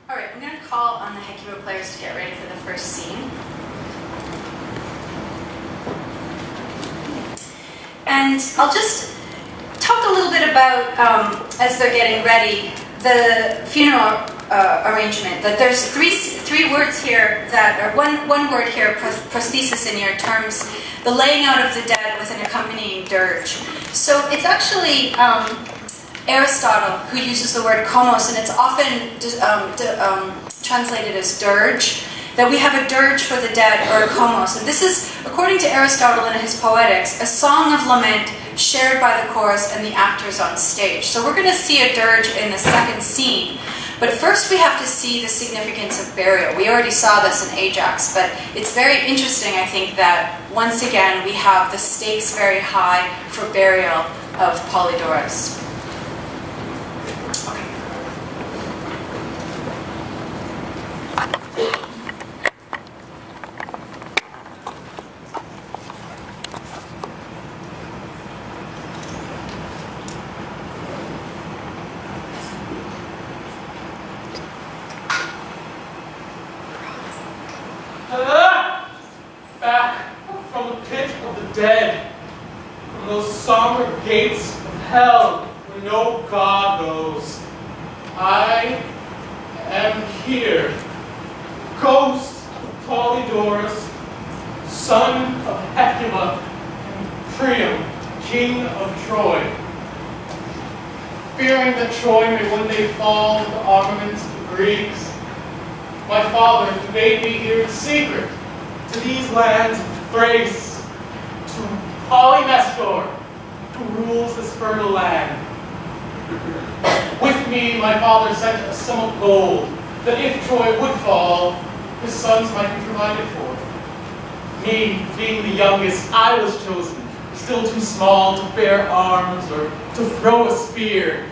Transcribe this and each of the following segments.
Alright, I'm going to call on the Hecuba Players to get ready for the first scene. And I'll just talk a little bit about, as they're getting ready, the funeral arrangement. That there's three words here that, or one word here, prosthesis in your terms, the laying out of the dead with an accompanying dirge. So it's actually Aristotle who uses the word komos, and it's often translated as dirge, that we have a dirge for the dead, or a komos. And this is, according to Aristotle in his Poetics, a song of lament shared by the chorus and the actors on stage. So we're going to see a dirge in the second scene. But first we have to see the significance of burial. We already saw this in Ajax, but it's very interesting, I think, that once again we have the stakes very high for burial of Polydorus. Back from the pit of the dead, from those somber gates of hell where no God goes. I am here, ghost of Polydorus, son of Hecuba and Priam, king of Troy. Fearing that Troy may one day fall to the armaments of the Greeks, my father conveyed me here in secret to these lands of Thrace, to Polymestor, who rules this fertile land. With me, my father sent a sum of gold, that if Troy would fall, his sons might be provided for. Me, being the youngest, I was chosen, still too small to bear arms or to throw a spear.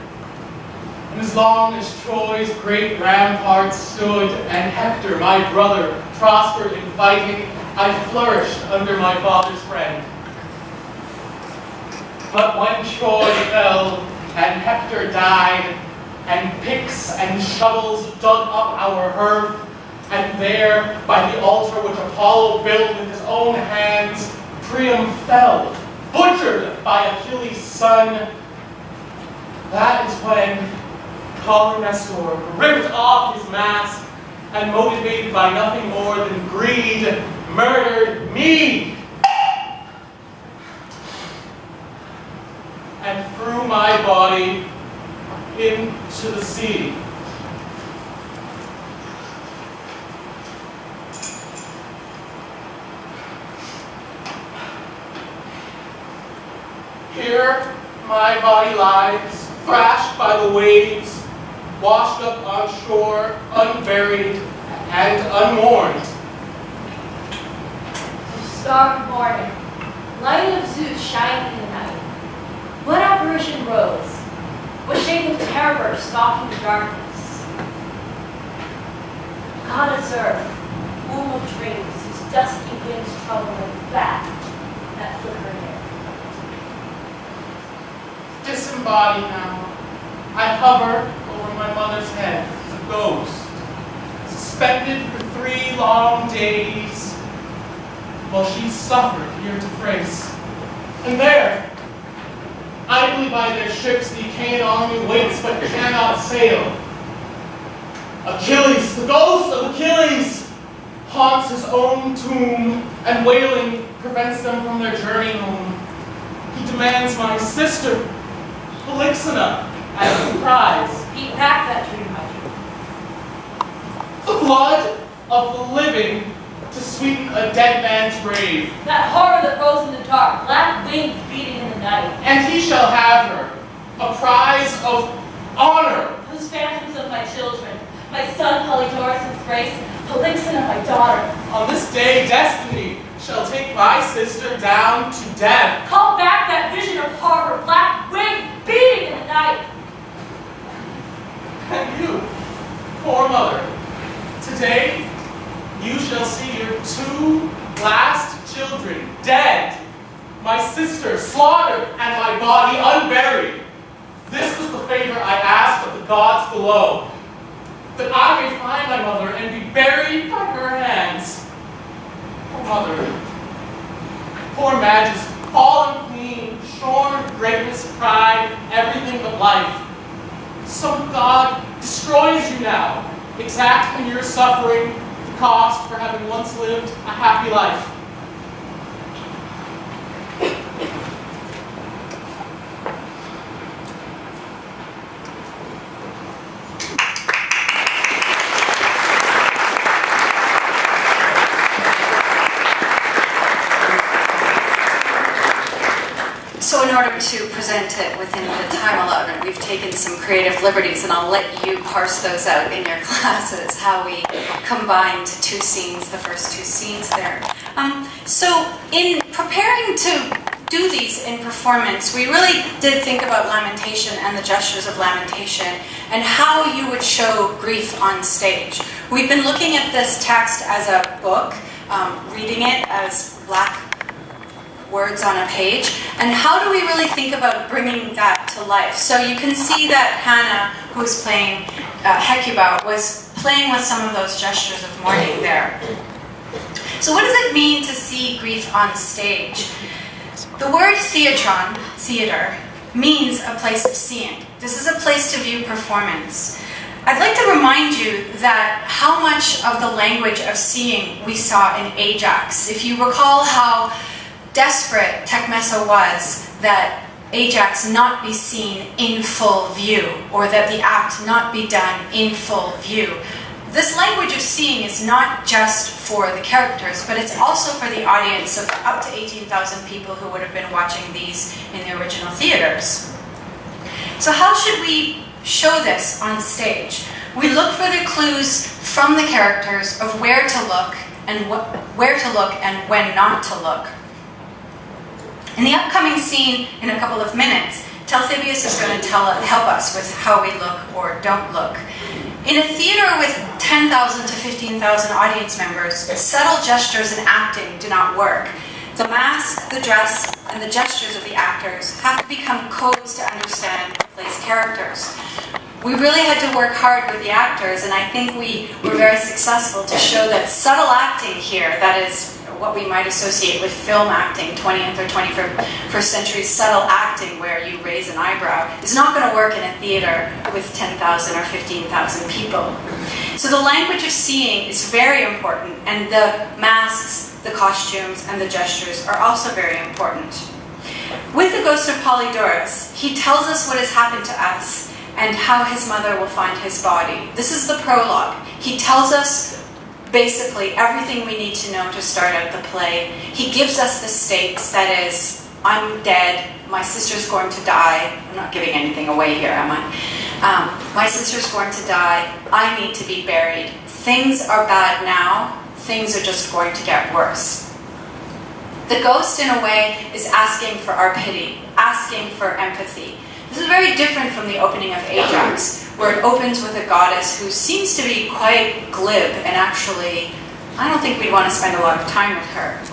And as long as Troy's great ramparts stood, and Hector, my brother, prospered in fighting, I flourished under my father's friend. But when Troy fell, and Hector died, and picks and shovels dug up our hearth, and there, by the altar which Apollo built with his own hands, Priam fell, butchered by Achilles' son, that is when Polymestor ripped off his mask and, motivated by nothing more than greed, murdered me and threw my body into the sea. Here my body lies, thrashed by the waves, washed up on shore, unburied and unmourned. Star of morning, light of Zeus shining in the night. What apparition rose? What shape of terror stalking the darkness? Goddess Earth, womb of dreams, whose dusty winds trouble like bat that flickering air. Disembodied now, I hover over my mother's head as a ghost, suspended for 3 long days, while she suffered here to Thrace. And there, idly by their ships, the Achaean army waits but cannot sail. Achilles, the ghost of Achilles, haunts his own tomb, and wailing prevents them from their journey home. He demands my sister, Polyxena, as a prize. He packed that dream, my The blood of the living to sweeten a dead man's grave. That horror that rose in the dark, black wings beating in the night. And he shall have her, a prize of honor. Those phantoms of my children, my son Polydorus of Thrace, Polyxena, my daughter. On this day, destiny shall take my sister down to death. Call back that vision of horror, black wings beating in the night. And you, poor mother, today you shall see your 2 last children dead, my sister slaughtered, and my body unburied. This was the favor I asked of the gods below. that I may find my mother and be buried by her hands. Oh, mother, poor Majesty, fallen queen, shorn of greatness, pride, everything but life. Some God destroys you now, exacting your suffering, the cost for having once lived a happy life. So in order to present it within the time allotment, we've taken some creative liberties, and I'll let you parse those out in your classes, how we combined two scenes, the first two scenes there. So in preparing to do these in performance, we really did think about lamentation and the gestures of lamentation and how you would show grief on stage. We've been looking at this text as a book, reading it as black words on a page, and how do we really think about bringing that to life? So you can see that Hannah, who's playing Hecuba, was playing with some of those gestures of mourning there. So what does it mean to see grief on stage? The word theater, means a place of seeing. This is a place to view performance. I'd like to remind you that how much of the language of seeing we saw in Ajax. If you recall how desperate Tecmessa was that Ajax not be seen in full view, or that the act not be done in full view. This language of seeing is not just for the characters, but it's also for the audience of up to 18,000 people who would have been watching these in the original theaters. So how should we show this on stage? We look for the clues from the characters of where to look and when not to look. In the upcoming scene, in a couple of minutes, Talthybius is going to help us with how we look or don't look. In a theater with 10,000 to 15,000 audience members, subtle gestures and acting do not work. The mask, the dress, and the gestures of the actors have to become codes to understand the play's characters. We really had to work hard with the actors, and I think we were very successful to show that subtle acting here, that is what we might associate with film acting, 20th or 21st century subtle acting where you raise an eyebrow, is not going to work in a theater with 10,000 or 15,000 people. So the language of seeing is very important, and the masks, the costumes, and the gestures are also very important. With the Ghost of Polydorus, he tells us what has happened to us and how his mother will find his body. This is the prologue. He tells us basically everything we need to know to start out the play. He gives us the stakes, that is, I'm dead, my sister's going to die. I'm not giving anything away here, am I? My sister's going to die, I need to be buried. Things are bad now, things are just going to get worse. The ghost, in a way, is asking for our pity, asking for empathy. This is very different from the opening of Ajax, where it opens with a goddess who seems to be quite glib, and actually, I don't think we'd want to spend a lot of time with her.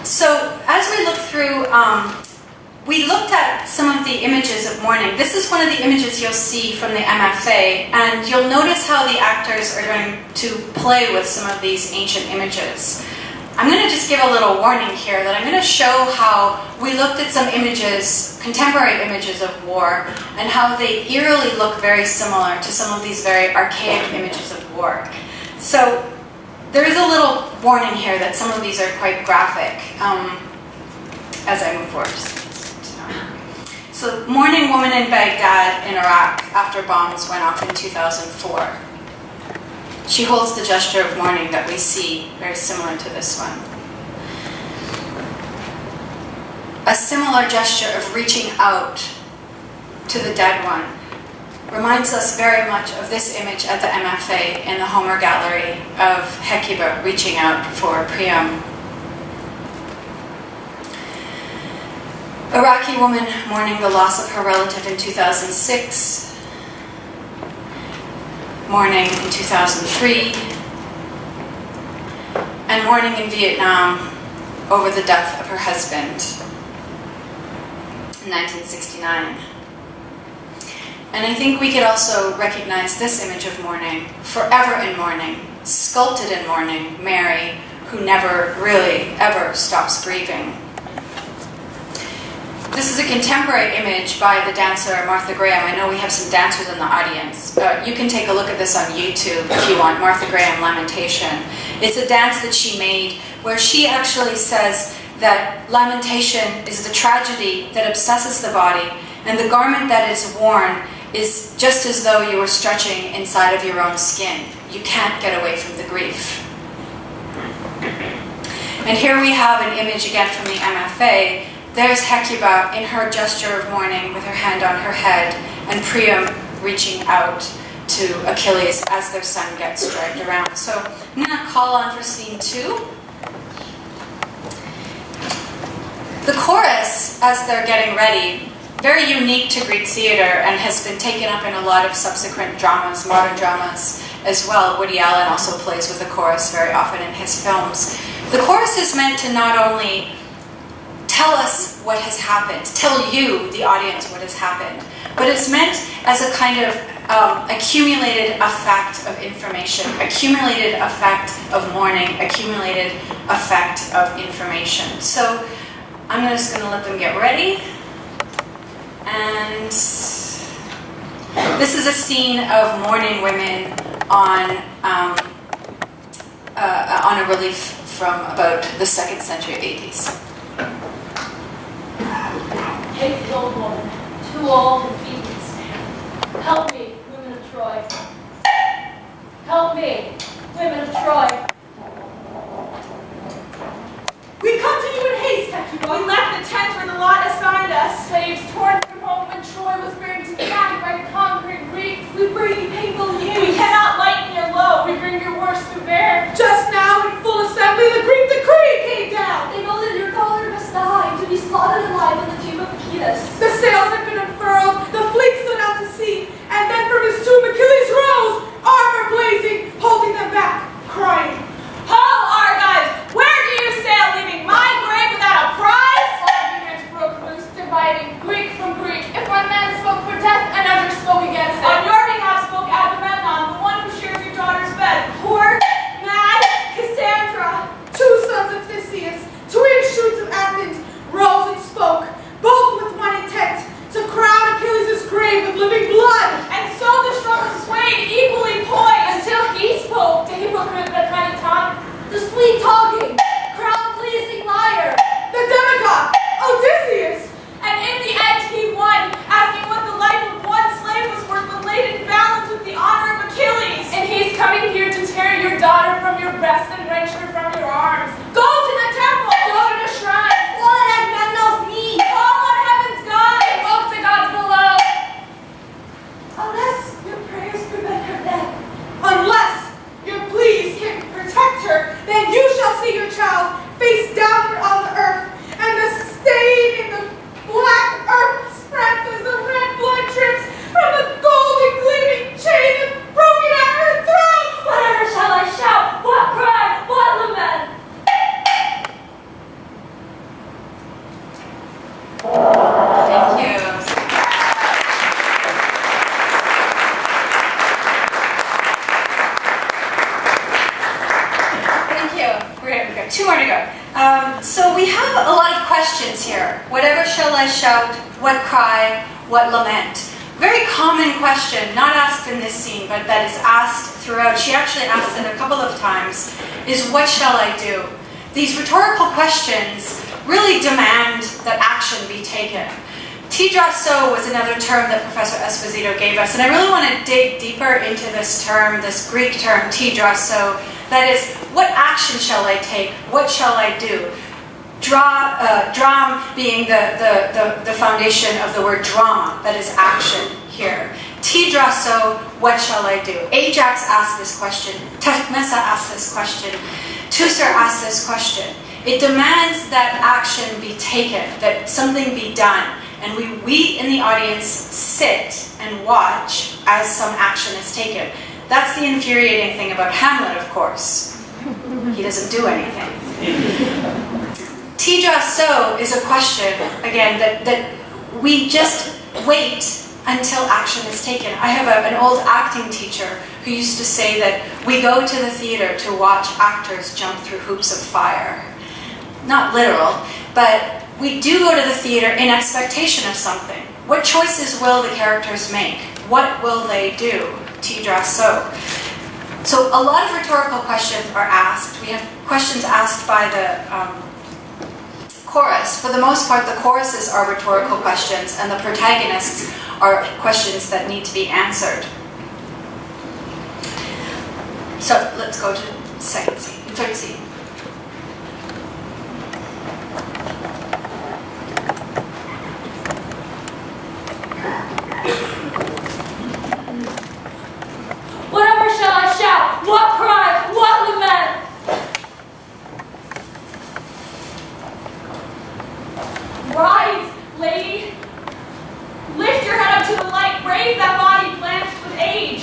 So, as we look through, we looked at some of the images of mourning. This is one of the images you'll see from the MFA, and you'll notice how the actors are going to play with some of these ancient images. I'm going to just give a little warning here that I'm going to show how we looked at some images, contemporary images of war, and how they eerily look very similar to some of these very archaic images of war. So there is a little warning here that some of these are quite graphic as I move forward. So, mourning woman in Baghdad in Iraq after bombs went off in 2004. She holds the gesture of mourning that we see, very similar to this one. A similar gesture of reaching out to the dead one reminds us very much of this image at the MFA in the Homer Gallery of Hecuba reaching out for Priam. Iraqi woman mourning the loss of her relative in 2006. Mourning in 2003, and mourning in Vietnam over the death of her husband. in 1969. And I think we could also recognize this image of mourning, forever in mourning, sculpted in mourning, Mary, who never really ever stops grieving. This is a contemporary image by the dancer Martha Graham. I know we have some dancers in the audience. You can take a look at this on YouTube if you want, Martha Graham Lamentation. It's a dance that she made where she actually says that lamentation is the tragedy that obsesses the body, and the garment that is worn is just as though you were stretching inside of your own skin. You can't get away from the grief. And here we have an image again from the MFA. There's Hecuba in her gesture of mourning with her hand on her head, and Priam reaching out to Achilles as their son gets dragged around. So I'm going to call on for scene 2. The chorus, as they're getting ready, very unique to Greek theater and has been taken up in a lot of subsequent dramas, modern dramas as well. Woody Allen also plays with the chorus very often in his films. The chorus is meant to not only tell us what has happened, tell you, the audience, what has happened, but it's meant as a kind of accumulated effect of information, accumulated effect of mourning, accumulated effect of information. So I'm just going to let them get ready. And this is a scene of mourning women on a relief from about the 2nd century AD. Take the old woman, too old and feeble to stand. Help me, women of Troy. Help me, women of Troy. We come to you in haste, Hecuba. We left the tent where the lot assigned us. Slaves torn from home when Troy was burned to ground by conquering Greeks. We bring you painful news. We cannot lighten your load. We bring your worst to bear. Just now, in full assembly, the Greek decree came down. They know that your daughter must die to be slaughtered alive in the tomb of Kyna. The sails had been unfurled, the fleet stood out to sea, and then from his tomb Achilles rose, armor blazing, holding them back, crying, Ho, Argives! Where do you sail, leaving my grave without a prize? Arguments broke loose, dividing Greek from Greek. If one man spoke for death, another spoke against it. On your behalf spoke Agamemnon, the one who shares your daughter's bed. poor, mad, Cassandra, 2 sons of Odysseus, twin shoots of Athens, rose and spoke, both with one intent, to crown Achilles' grave with living blood. And so the struggle swayed, equally poised, until he spoke, the hypocrite with a kind of tongue, the sweet talking, crown-pleasing liar, The demagogue, Odysseus. and in the end he won, asking what the life of one slave was worth when laid in balance with the honor of Achilles. And he's coming here to tear your daughter from your breast and wrench her from your arms. Go to the temple. Go to the shrine. Fall at Agamemnon's knees. Call on heaven's God. Invoke the gods below. Unless your prayers prevent her death, unless your pleas can protect her, then you shall see your child face downward on the earth, and the stain in the black earth spreads as the red blood drips from the golden gleaming chain and broken at her throat. Whatever shall I shout? What cry? What lament? Thank you. Thank you. We've got 2 more to go. So we have a lot of questions here. Whatever shall I shout? What cry? What lament? Very common question, not asked in this scene, but that is asked throughout. She actually asked it a couple of times, is what shall I do? These rhetorical questions really demand that action be taken. Tidrasso was another term that Professor Esposito gave us, and I really want to dig deeper into this term, this Greek term, tidrasso. That is, what action shall I take? What shall I do? Dram being the foundation of the word drama, that is action here. Tidrasso, what shall I do? Ajax asked this question. Tecmessa asked this question. Teucer asked this question. It demands that action be taken, that something be done. And we in the audience sit and watch as some action is taken. That's the infuriating thing about Hamlet, of course. He doesn't do anything. Tidrasso is a question, again, that we just wait until action is taken. I have an old acting teacher who used to say that we go to the theater to watch actors jump through hoops of fire. Not literal, but we do go to the theater in expectation of something. What choices will the characters make? What will they do? Ziqiao Zhou. So a lot of rhetorical questions are asked. We have questions asked by the chorus. For the most part, the choruses are rhetorical questions, and the protagonists are questions that need to be answered. So let's go to the third scene. Whatever shall I shout? What cry? What lament? Rise, lady. Lift your head up to the light. Raise that body blanched with age.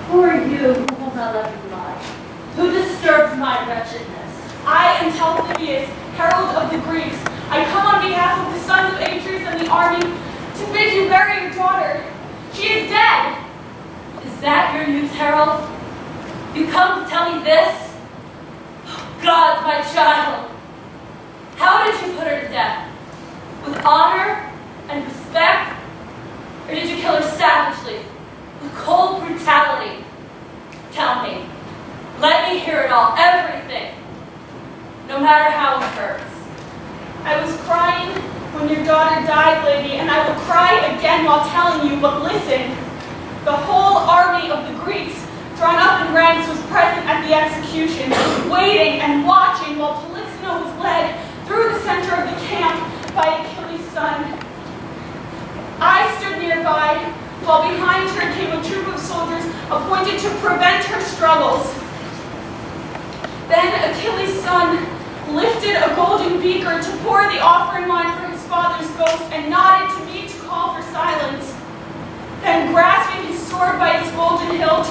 Who are you who will not let me lie? Who disturbs my wretchedness? I am Hecuba, herald of the Greeks. I come on behalf of the sons of Atreus and the army to bid you bury your daughter. She is dead. Is that your news, herald? You come to tell me this? God, my child. How did you put her to death? With honor and respect? Or did you kill her savagely, with cold brutality? Tell me. Let me hear it all, everything. No matter how it hurts. I was crying when your daughter died, lady, and I will cry again while telling you, but listen. The whole army of the Greeks, drawn up in ranks, was present at the execution, waiting and watching while Polixena was led through the center of the camp by Achilles' son. I stood nearby, while behind her came a troop of soldiers appointed to prevent her struggles. Then Achilles' son lifted a golden beaker to pour the offering wine for his father's ghost and nodded to me to call for silence. Then, grasping his sword by its golden hilt,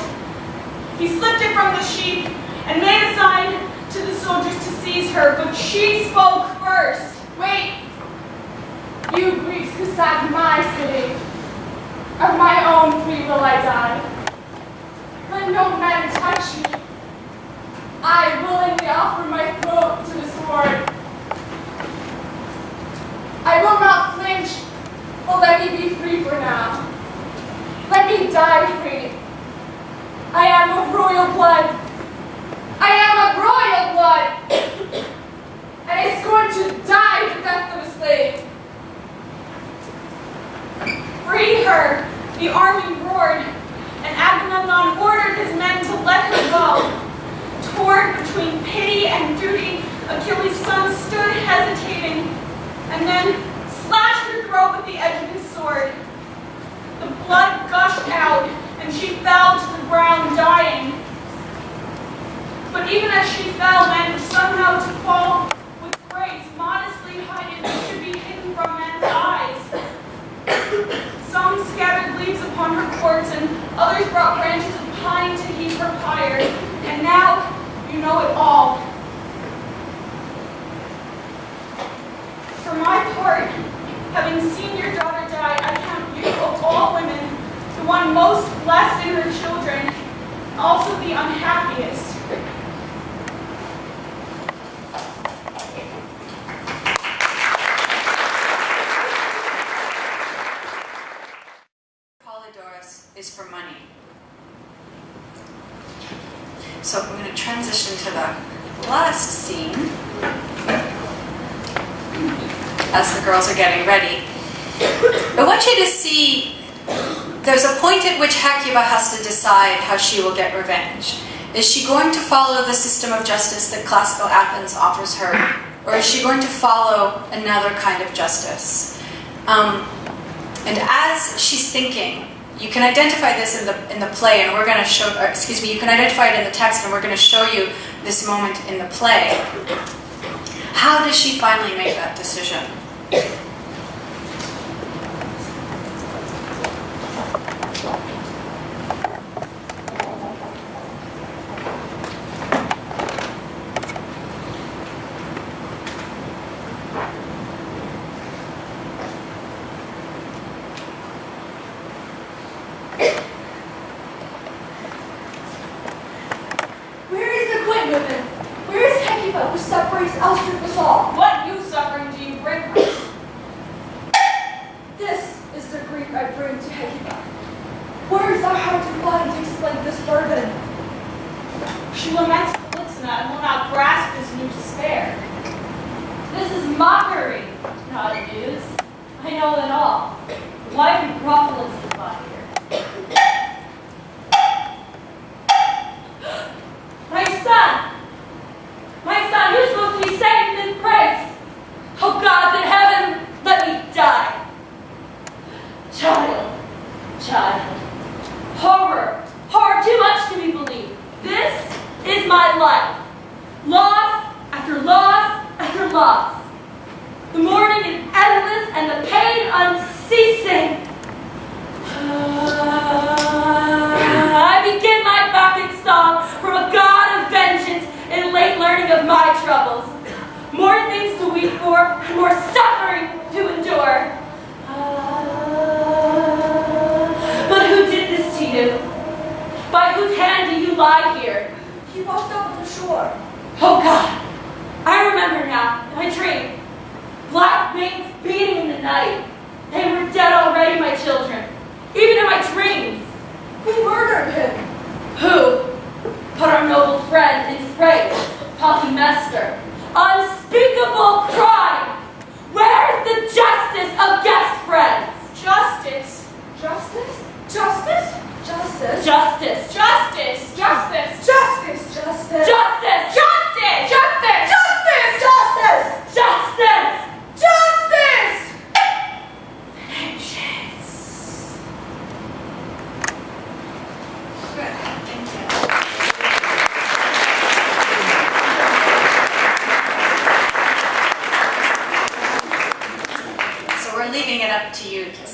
he slipped it from the sheath and made a sign to the soldiers to seize her, but she spoke first. Wait! You Greeks who sat in my city, of my own free will I die. Let no man touch me. I willingly offer my throat to the sword. I will not flinch, but let me be free for now. Let me die free. I am of royal blood. I am of royal blood. And it's going to die the death of a slave. Free her, the army roared, and Agamemnon ordered his men to let her go. Torn between pity and duty, Achilles' son stood hesitating, and then slashed her throat with the edge of his sword. The blood gushed out, and she fell to the ground, dying. But even as she fell, managed somehow to fall with grace, modestly hiding what should be hidden from men's eyes. Some scattered leaves upon her corpse, and others brought branches of pine to heat her pyre. And now, you know it all. For my part, having seen your daughter die, I count you, of all women, the one most blessed in her children, also the unhappiest. Polydorus is for money. So we're going to transition to the last scene as the girls are getting ready. I want you to see there's a point at which Hecuba has to decide how she will get revenge. Is she going to follow the system of justice that classical Athens offers her, or is she going to follow another kind of justice? And as she's thinking, you can identify this in the play, and we're going to show. You can identify it in the text, and we're going to show you this moment in the play. How does she finally make that decision? women. Where is Hecuba, who separates outstrip us all? What new suffering do you bring us? This is the grief I bring to Hecuba. Where is our heart to find to explain this burden? She laments Calypsona and will not grasp this new despair. This is mockery, not news. I know it all. Why do Propolis is by here? My son, you're supposed to be saved and praised. Oh God in heaven, let me die. Child, horror, too much to be believed. This is my life. Loss after loss after loss. The mourning is endless and the pain unceasing. I begin my Bacchic song from a god of vengeance in late learning of my troubles. More things to weep for and more suffering to endure. But who did this to you? By whose hand do you lie here? He walked up on the shore. Oh God, I remember now, my dream. Black wings beating in the night. They were dead already, my children. Even in my dreams. Who murdered him? Who? Put our noble friend in disgrace, Polymestor. Unspeakable crime! Where's the justice of guest friends? Justice? Justice? Justice? Justice? Justice. Justice. Justice. Justice! Justice! Justice. Justice. Justice. Justice! Justice! Justice. Justice! Vengeance. Good. Thank you. So we're leaving it up to you to